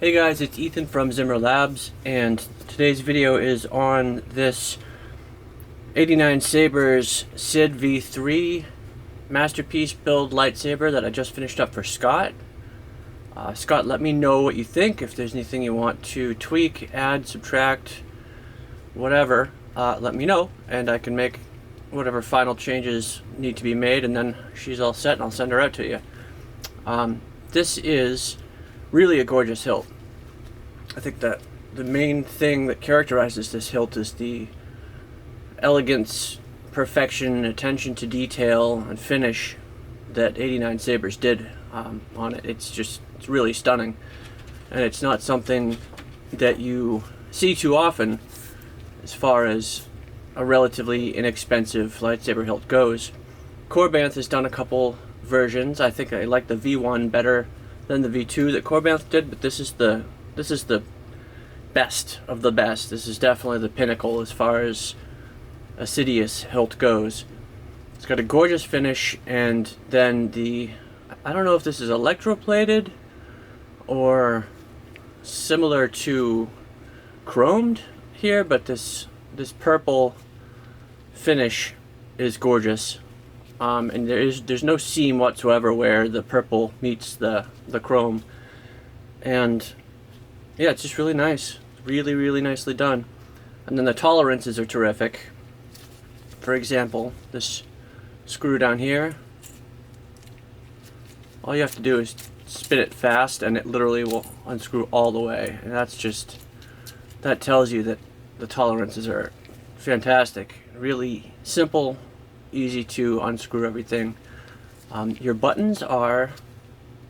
Hey guys, it's Ethan from Zimmer Labs, and today's video is on this 89 Sabers SID V3 masterpiece build lightsaber that I just finished up for Scott. Scott, let me know what you think. If there's anything you want to tweak, add, subtract, whatever, let me know, and I can make whatever final changes need to be made, and then she's all set and I'll send her out to you. This is really a gorgeous hilt. I think that the main thing that characterizes this hilt is the elegance, perfection, attention to detail, and finish that 89 Sabers did on it. It's really stunning, and it's not something that you see too often as far as a relatively inexpensive lightsaber hilt goes. Corbanth has done a couple versions. I think I like the V1 better than the V2 that Corbanth did, but this is the best of the best. This is definitely the pinnacle as far as a Sidious hilt goes. It's got a gorgeous finish, and then I don't know if this is electroplated or similar to chromed here, but this purple finish is gorgeous. And there's no seam whatsoever where the purple meets the chrome, and yeah, it's just really nice, really nicely done. And then the tolerances are terrific. For example, this screw down here, all you have to do is spin it fast and it literally will unscrew all the way, and that tells you that the tolerances are fantastic. Really simple, easy to unscrew everything. Your buttons are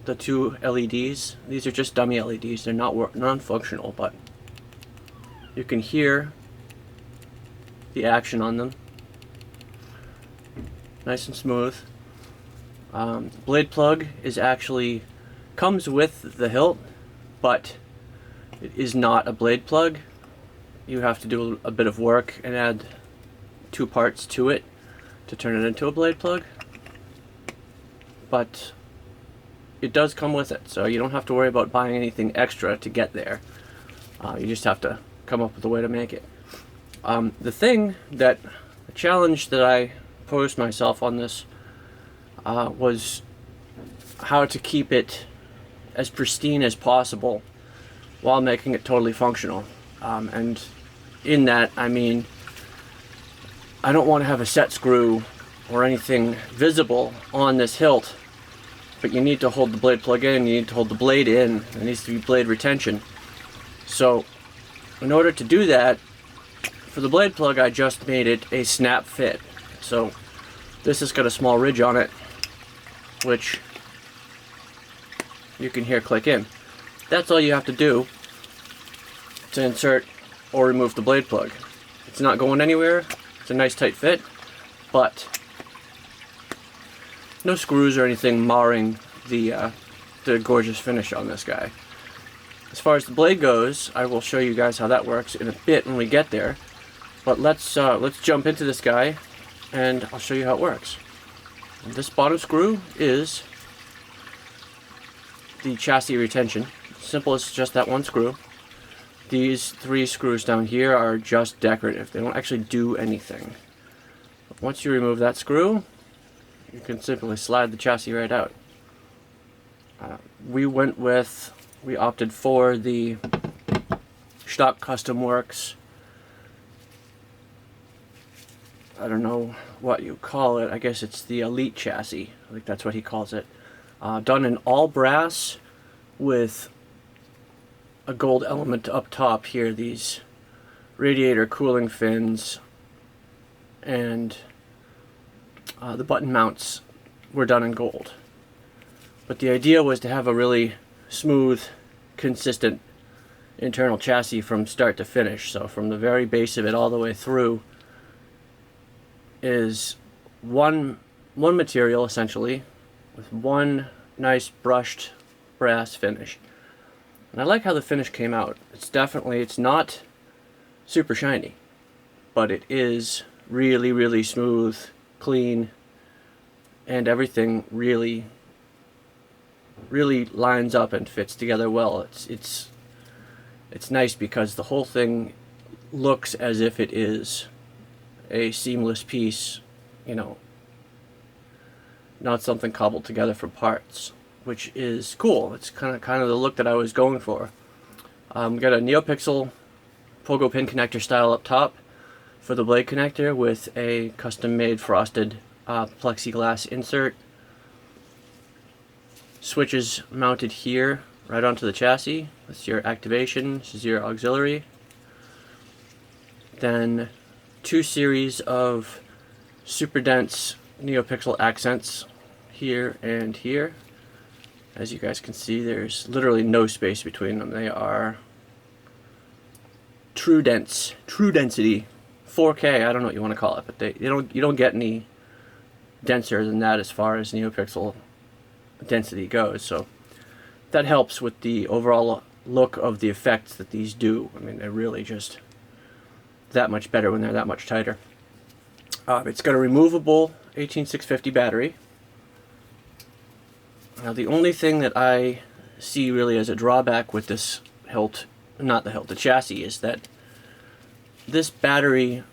the two LEDs. These are just dummy LEDs. They're not non-functional, but you can hear the action on them. Nice and smooth. Blade plug comes with the hilt, but it is not a blade plug. You have to do a bit of work and add two parts to it to turn it into a blade plug, but it does come with it, so you don't have to worry about buying anything extra to get there. You just have to come up with a way to make it. The challenge that I posed myself on this was how to keep it as pristine as possible while making it totally functional. And in that, I mean, I don't want to have a set screw or anything visible on this hilt, but you need to hold the blade plug in, you need to hold the blade in, there needs to be blade retention. So in order to do that, for the blade plug I just made it a snap fit. So this has got a small ridge on it, which you can hear click in. That's all you have to do to insert or remove the blade plug. It's not going anywhere. It's a nice tight fit, but no screws or anything marring the gorgeous finish on this guy. As far as the blade goes, I will show you guys how that works in a bit when we get there. But let's jump into this guy, and I'll show you how it works. This bottom screw is the chassis retention. Simple as just that one screw. These three screws down here are just decorative. They don't actually do anything. But once you remove that screw, you can simply slide the chassis right out. We opted for the stock Custom Works, I don't know what you call it, I guess it's the Elite chassis, I think that's what he calls it. Done in all brass with a gold element up top here, these radiator cooling fins, and the button mounts were done in gold. But the idea was to have a really smooth, consistent internal chassis from start to finish. So from the very base of it all the way through is one material essentially, with one nice brushed brass finish. And I like how the finish came out. It's not super shiny, but it is really smooth, clean, and everything really lines up and fits together well. It's it's nice because the whole thing looks as if it is a seamless piece, you know, not something cobbled together from parts, which is cool. It's kind of the look that I was going for. We got a Neopixel pogo pin connector style up top for the blade connector with a custom made frosted plexiglass insert. Switches mounted here right onto the chassis. That's your activation, this is your auxiliary. Then 2 series of super dense Neopixel accents here and here. As you guys can see, there's literally no space between them. They are true density, 4K. I don't know what you want to call it, but you don't get any denser than that as far as Neopixel density goes. So that helps with the overall look of the effects that these do. I mean, they're really just that much better when they're that much tighter. It's got a removable 18650 battery. Now the only thing that I see really as a drawback with this hilt, not the hilt, the chassis, is that this battery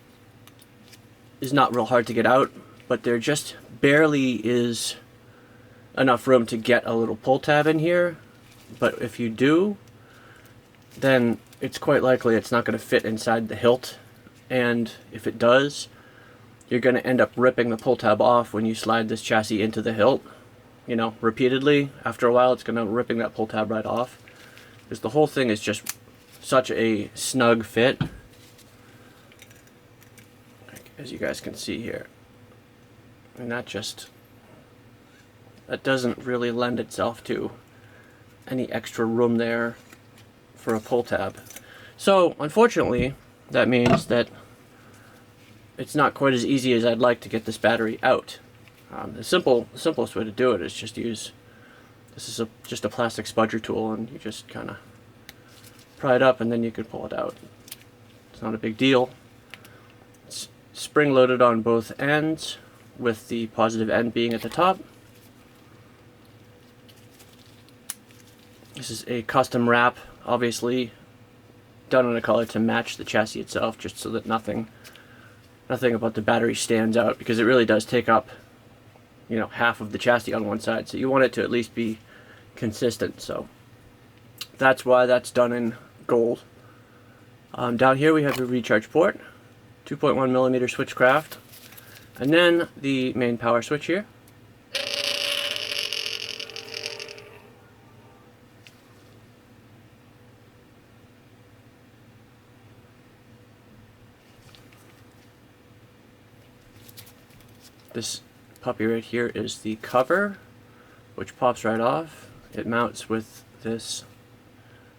is not real hard to get out, but there just barely is enough room to get a little pull tab in here. But if you do, then it's quite likely it's not going to fit inside the hilt, and if it does, you're going to end up ripping the pull tab off when you slide this chassis into the hilt. You know, repeatedly. After a while, it's going to ripping that pull tab right off, because the whole thing is just such a snug fit, as you guys can see here. And that doesn't really lend itself to any extra room there for a pull tab. So unfortunately, that means that it's not quite as easy as I'd like to get this battery out. The simplest way to do it is just use, this is just a plastic spudger tool, and you just kind of pry it up and then you can pull it out. It's not a big deal. It's spring loaded on both ends, with the positive end being at the top. This is a custom wrap, obviously done in a color to match the chassis itself, just so that nothing about the battery stands out, because it really does take up, you know, half of the chassis on one side, so you want it to at least be consistent. So that's why that's done in gold. Down here we have the recharge port, 2.1mm switchcraft, and then the main power switch here. This puppy right here is the cover, which pops right off. It mounts with this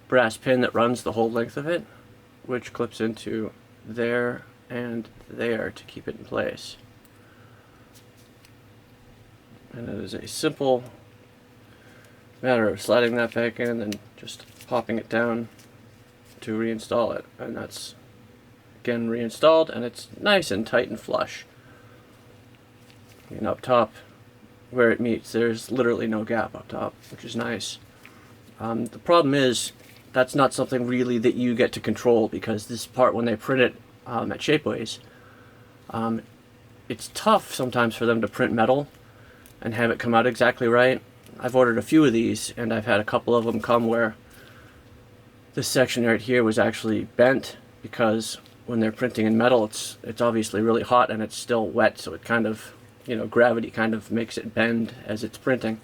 brass pin that runs the whole length of it, which clips into there and there to keep it in place. And it is a simple matter of sliding that back in and then just popping it down to reinstall it. And that's, again, reinstalled, and it's nice and tight and flush. And up top, where it meets, there's literally no gap up top, which is nice. The problem is, that's not something really that you get to control, because this part, when they print it at Shapeways, it's tough sometimes for them to print metal and have it come out exactly right. I've ordered a few of these, and I've had a couple of them come where this section right here was actually bent, because when they're printing in metal, it's obviously really hot and it's still wet, so it kind of, you know, gravity kind of makes it bend as it's printing.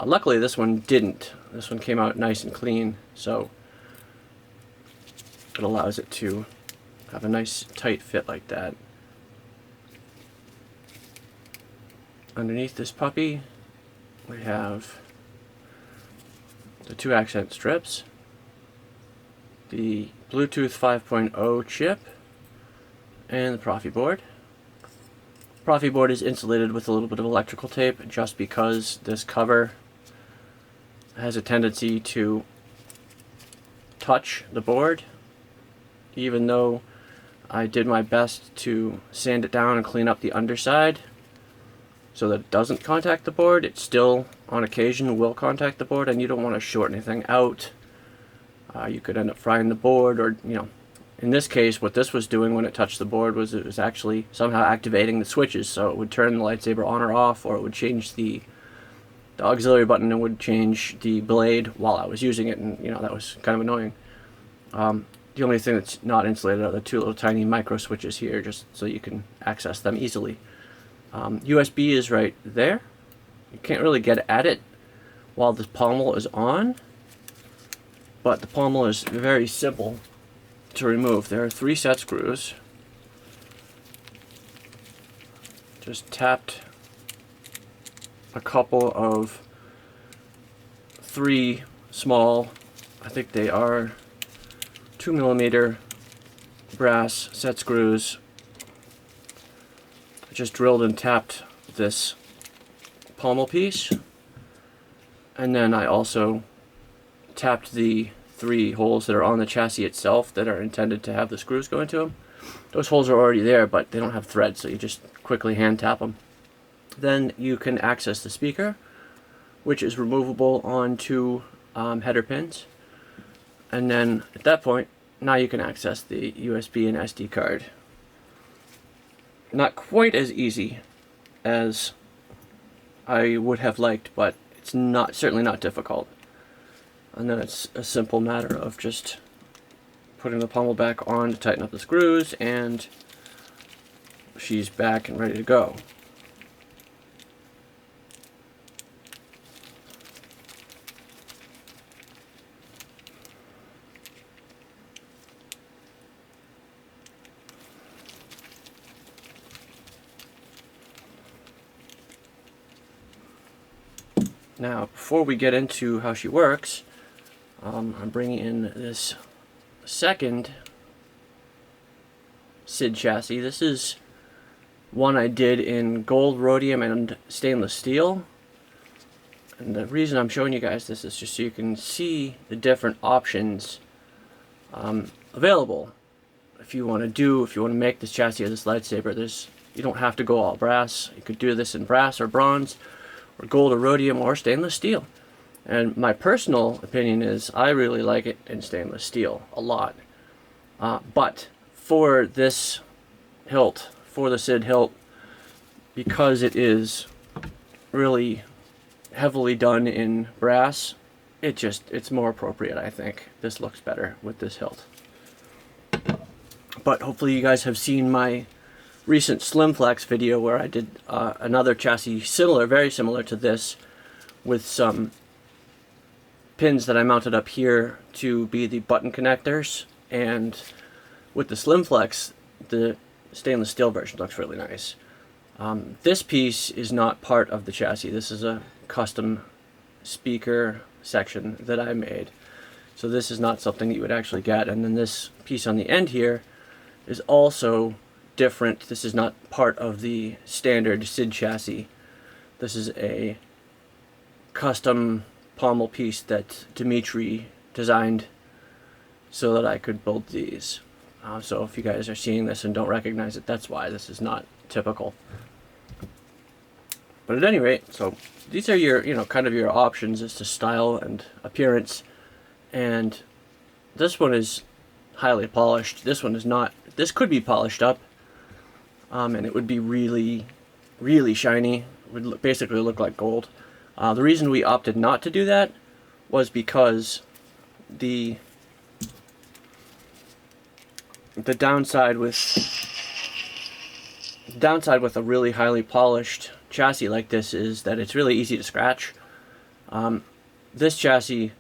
Luckily this one didn't. This one came out nice and clean, so it allows it to have a nice tight fit like that. Underneath this puppy we have the 2 accent strips, the Bluetooth 5.0 chip, and the Proffieboard. Proffieboard is insulated with a little bit of electrical tape, just because this cover has a tendency to touch the board. Even though I did my best to sand it down and clean up the underside so that it doesn't contact the board, it still on occasion will contact the board, and you don't want to short anything out You could end up frying the board, or, you know, in this case, what this was doing when it touched the board was it was actually somehow activating the switches, so it would turn the lightsaber on or off, or it would change the auxiliary button and would change the blade while I was using it, and, you know, that was kind of annoying. The only thing that's not insulated are the two little tiny micro switches here, just so you can access them easily. USB is right there. You can't really get at it while the pommel is on, but the pommel is very simple to remove. There are 3 set screws. Just tapped a couple of 3 small, I think they are 2mm brass set screws. Just drilled and tapped this pommel piece, and then I also tapped the 3 holes that are on the chassis itself that are intended to have the screws go into them. Those holes are already there, but they don't have threads, so you just quickly hand tap them. Then you can access the speaker, which is removable onto header pins. And then at that point, now you can access the USB and SD card. Not quite as easy as I would have liked, but it's certainly not difficult. And then it's a simple matter of just putting the pommel back on to tighten up the screws, and she's back and ready to go. Now, before we get into how she works, I'm bringing in this second SID chassis. This is one I did in gold, rhodium, and stainless steel. And the reason I'm showing you guys this is just so you can see the different options available. If you want to make this chassis of this lightsaber, you don't have to go all brass. You could do this in brass or bronze, or gold or rhodium or stainless steel. And my personal opinion is I really like it in stainless steel a lot. But for this hilt, for the SID hilt, because it is really heavily done in brass, it's more appropriate, I think. This looks better with this hilt. But hopefully you guys have seen my recent Slim Flex video where I did another chassis very similar to this, with some pins that I mounted up here to be the button connectors. And with the Slim Flex, the stainless steel version looks really nice. This piece is not part of the chassis. This is a custom speaker section that I made. So this is not something you would actually get. And then this piece on the end here is also different. This is not part of the standard SID chassis. This is a custom pommel piece that Dimitri designed so that I could build these. So if you guys are seeing this and don't recognize it, that's why. This is not typical. But at any rate, so these are your, kind of your options as to style and appearance. And this one is highly polished. This one is not. This could be polished up, and it would be really, really shiny. It would basically look like gold. The reason we opted not to do that was because the downside with a really highly polished chassis like this is that it's really easy to scratch. This chassis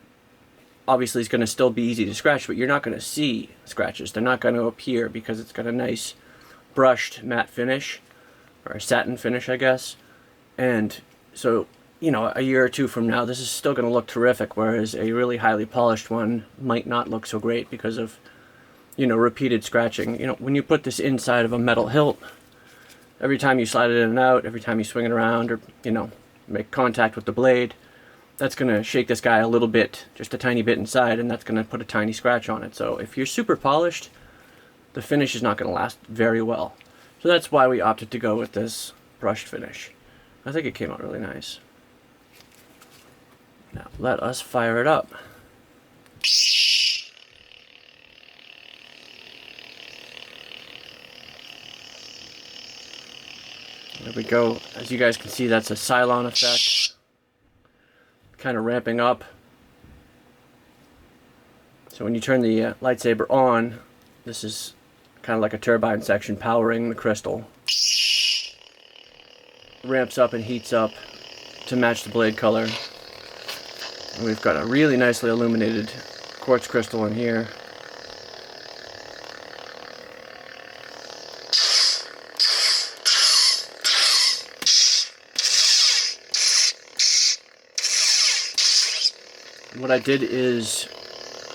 obviously is going to still be easy to scratch, but you're not going to see scratches. They're not going to appear because it's got a nice brushed matte finish, or a satin finish, I guess. And so, a year or two from now, this is still going to look terrific, whereas a really highly polished one might not look so great because of, repeated scratching. When you put this inside of a metal hilt, every time you slide it in and out, every time you swing it around, or, make contact with the blade, that's going to shake this guy a little bit, just a tiny bit inside, and that's going to put a tiny scratch on it. So if you're super polished, the finish is not going to last very well. So that's why we opted to go with this brushed finish. I think it came out really nice. Now let us fire it up. There we go. As you guys can see, that's a Cylon effect. Kind of ramping up. So when you turn the lightsaber on, this is kind of like a turbine section powering the crystal. Ramps up and heats up to match the blade color. And we've got a really nicely illuminated quartz crystal in here. What I did is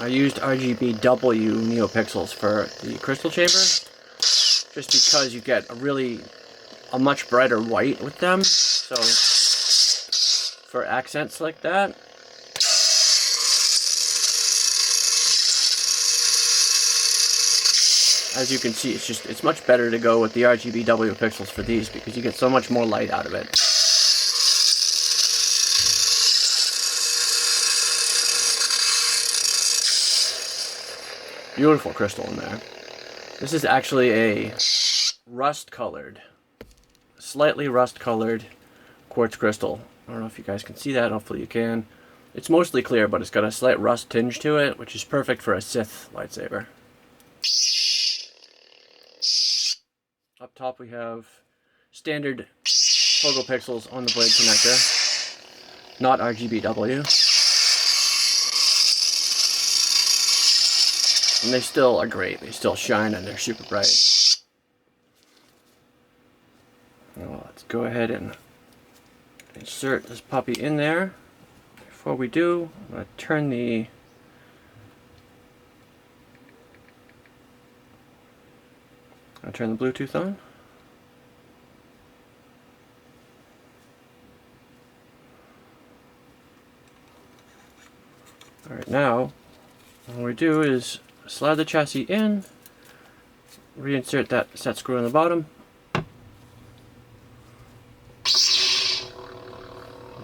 I used RGBW Neopixels for the crystal chamber, just because you get a much brighter white with them. So for accents like that, as you can see, it's much better to go with the RGBW pixels for these because you get so much more light out of it. Beautiful crystal in there. This is actually a slightly rust-colored quartz crystal. I don't know if you guys can see that. Hopefully you can. It's mostly clear, but it's got a slight rust tinge to it, which is perfect for a Sith lightsaber. Up top we have standard photopixels on the blade connector, not RGBW. And they still are great. They still shine and they're super bright. Now let's go ahead and insert this puppy in there. Before we do, I'm going to turn the Bluetooth on. Alright, now what we do is slide the chassis in, reinsert that set screw in the bottom.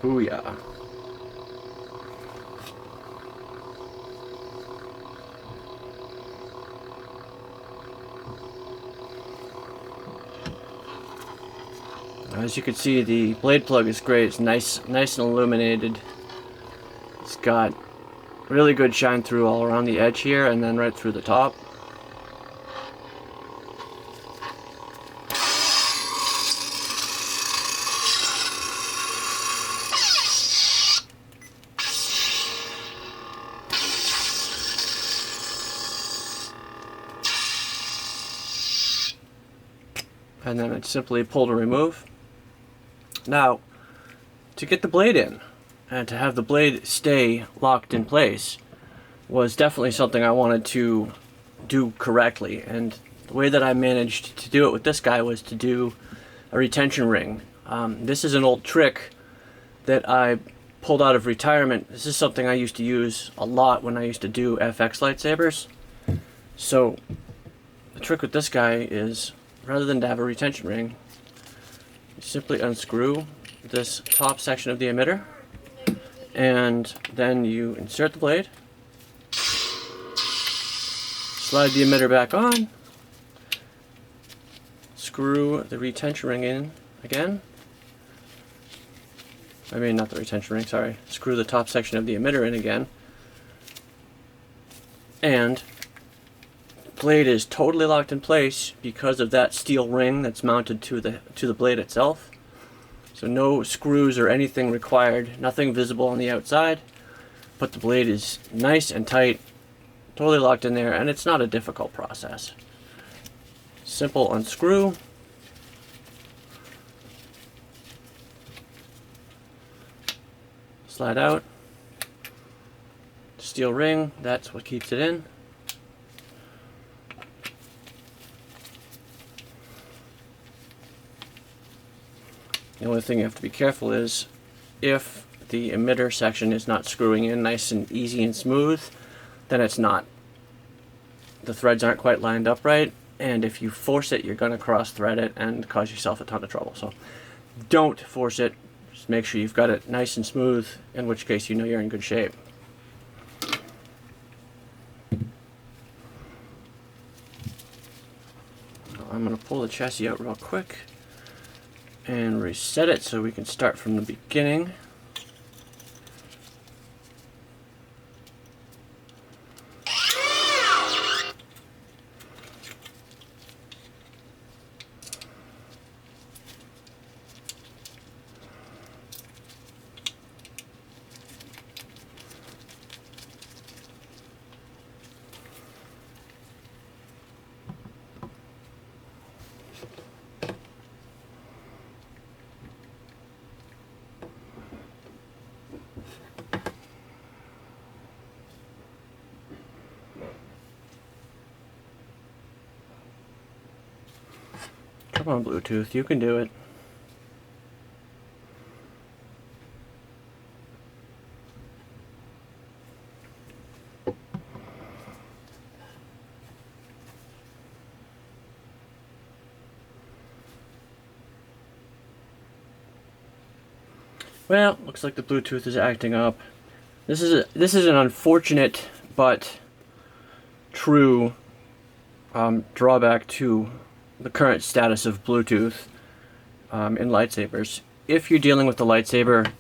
Booyah. As you can see, the blade plug is great. It's nice and illuminated. It's got really good shine through all around the edge here and then right through the top. And then it's simply pull to remove. Now, to get the blade in and to have the blade stay locked in place was definitely something I wanted to do correctly. And the way that I managed to do it with this guy was to do a retention ring. This is an old trick that I pulled out of retirement. This is something I used to use a lot when I used to do FX lightsabers. So the trick with this guy is, rather than to have a retention ring, you simply unscrew this top section of the emitter, and then you insert the blade, slide the emitter back on, screw the retention ring in again. I mean, not the retention ring, sorry. Screw the top section of the emitter in again, and the blade is totally locked in place because of that steel ring that's mounted to the blade itself. So no screws or anything required, nothing visible on the outside, but the blade is nice and tight, totally locked in there, and it's not a difficult process. Simple unscrew, slide out, steel ring, that's what keeps it in. The only thing you have to be careful is if the emitter section is not screwing in nice and easy and smooth, then it's not. The threads aren't quite lined up right, and if you force it, you're going to cross thread it and cause yourself a ton of trouble. So don't force it. Just make sure you've got it nice and smooth, in which case you know you're in good shape. I'm going to pull the chassis out real quick. and reset it so we can start from the beginning. Come on, Bluetooth, you can do it. Well, looks like the Bluetooth is acting up. This is an unfortunate but true drawback to the current status of Bluetooth in lightsabers. If you're dealing with a lightsaber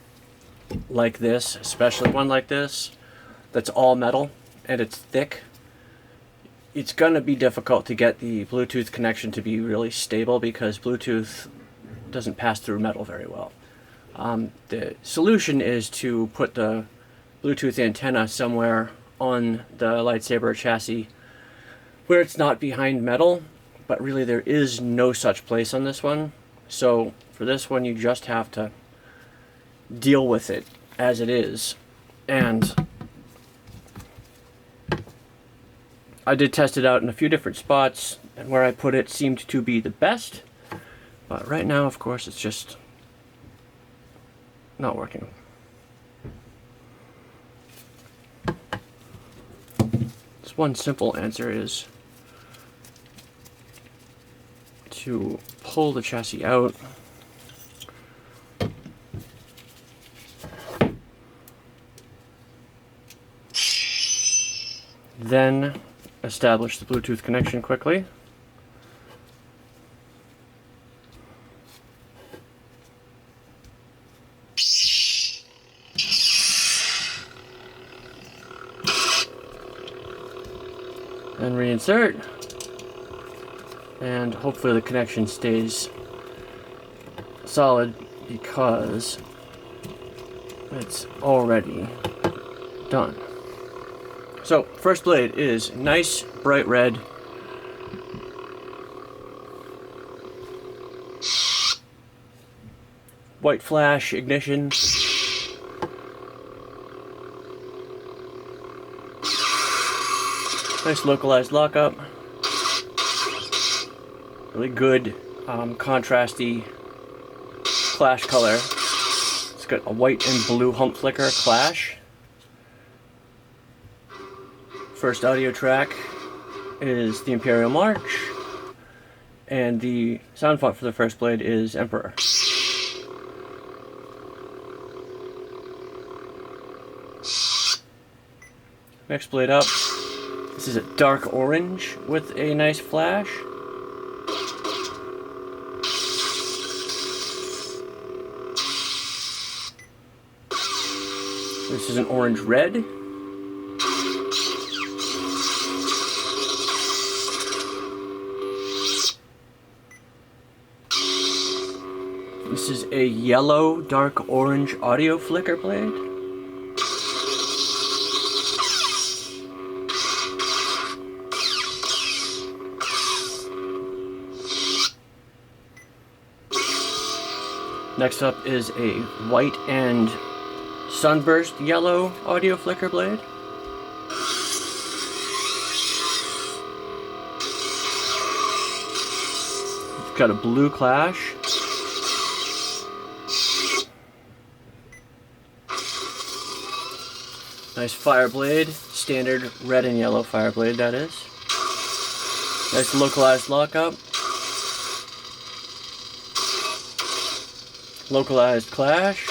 like this, especially one like this, that's all metal and it's thick, it's going to be difficult to get the Bluetooth connection to be really stable because Bluetooth doesn't pass through metal very well. The solution is to put the Bluetooth antenna somewhere on the lightsaber chassis where it's not behind metal, but really there is no such place on this one. So for this one you just have to deal with it as it is. And I did test it out in a few different spots, and where I put it seemed to be the best, but right now of course it's just not working. This one simple answer is to pull the chassis out, then establish the Bluetooth connection quickly. Then reinsert. And hopefully the connection stays solid because it's already done. So first blade is nice bright red. White flash ignition. Nice localized lockup. Really good contrasty clash color. It's got a white and blue hump flicker clash. First audio track is the Imperial March, and the sound font for the first blade is Emperor. Next blade up, this is a dark orange with a nice flash. This is an orange red. This is a yellow dark orange audio flicker blade. Next up is a white and Sunburst yellow audio flicker blade. It's got a blue clash. Nice fire blade, standard red and yellow fire blade that is. Nice localized lockup. Localized clash.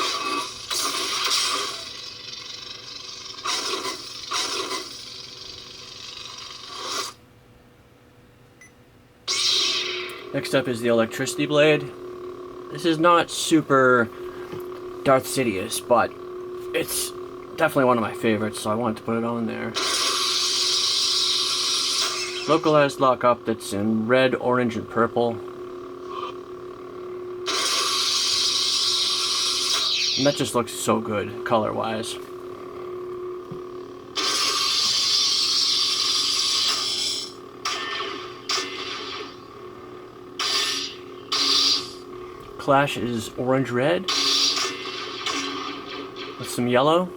Next up is the electricity blade. This is not super Darth Sidious, but it's definitely one of my favorites, so I wanted to put it on there. Localized lockup that's in red, orange, and purple. And that just looks so good, color-wise. Clash is orange-red with some yellow.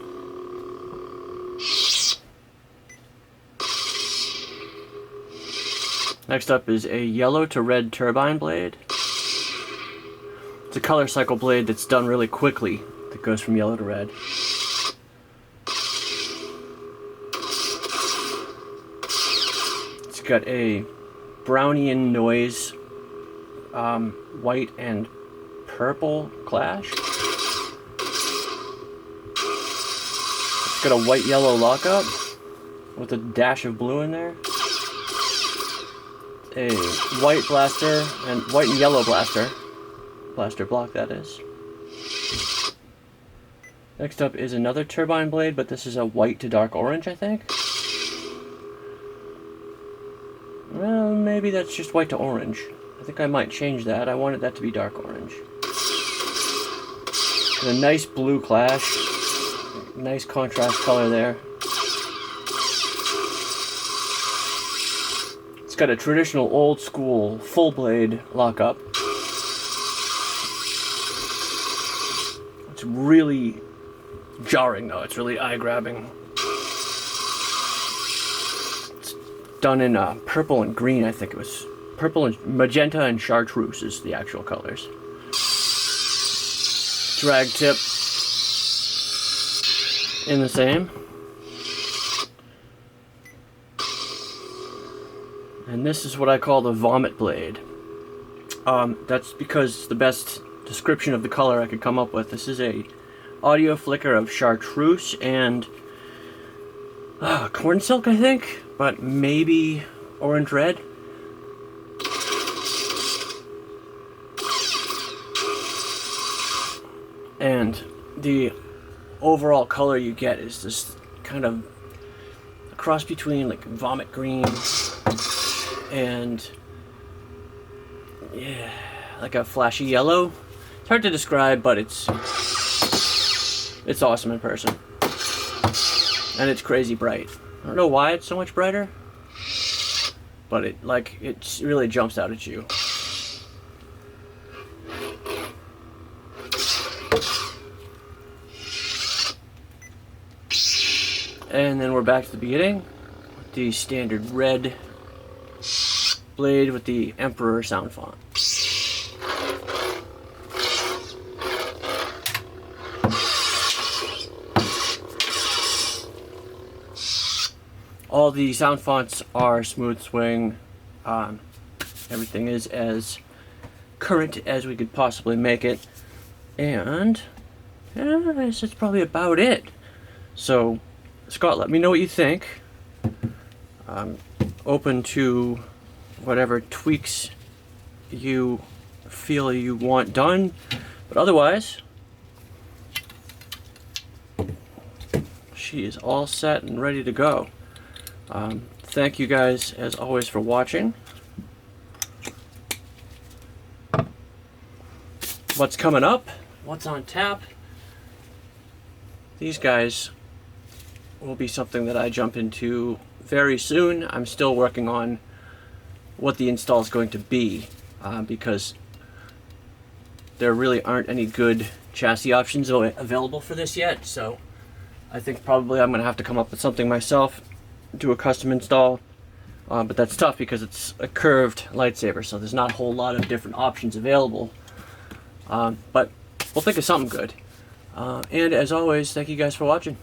Next up is a yellow to red turbine blade. It's a color cycle blade that's done really quickly that goes from yellow to red. It's got a Brownian noise, white and purple clash. It's got a white-yellow lockup with a dash of blue in there. A white blaster and white and yellow blaster block, that is. Next up is another turbine blade, but this is a white to dark orange, I think. Well, maybe that's just white to orange. I think I might change that. I wanted that to be dark orange. And a nice blue clash. Nice contrast color there. It's got a traditional old school full blade lockup. It's really jarring though, it's really eye grabbing. It's done in purple and green, I think it was. Purple and magenta and chartreuse is the actual colors. Drag tip in the same. And this is what I call the vomit blade. That's because it's the best description of the color I could come up with. This is a audio flicker of chartreuse and corn silk, I think, but maybe orange red. And the overall color you get is this kind of a cross between like vomit green and yeah, like a flashy yellow. It's hard to describe, but it's awesome in person. And it's crazy bright. I don't know why it's so much brighter, but it really jumps out at you. And then we're back to the beginning with the standard red blade with the Emperor sound font. All the sound fonts are smooth swing. Everything is as current as we could possibly make it. And yeah, that's probably about it. So Scott, let me know what you think. I'm open to whatever tweaks you feel you want done, but otherwise, she is all set and ready to go. Thank you guys, as always, for watching. What's coming up? What's on tap? These guys will be something that I jump into very soon. I'm still working on what the install is going to be because there really aren't any good chassis options available for this yet, so I think probably I'm going to have to come up with something myself, do a custom install, but that's tough because it's a curved lightsaber, so there's not a whole lot of different options available, but we'll think of something good. And as always, thank you guys for watching.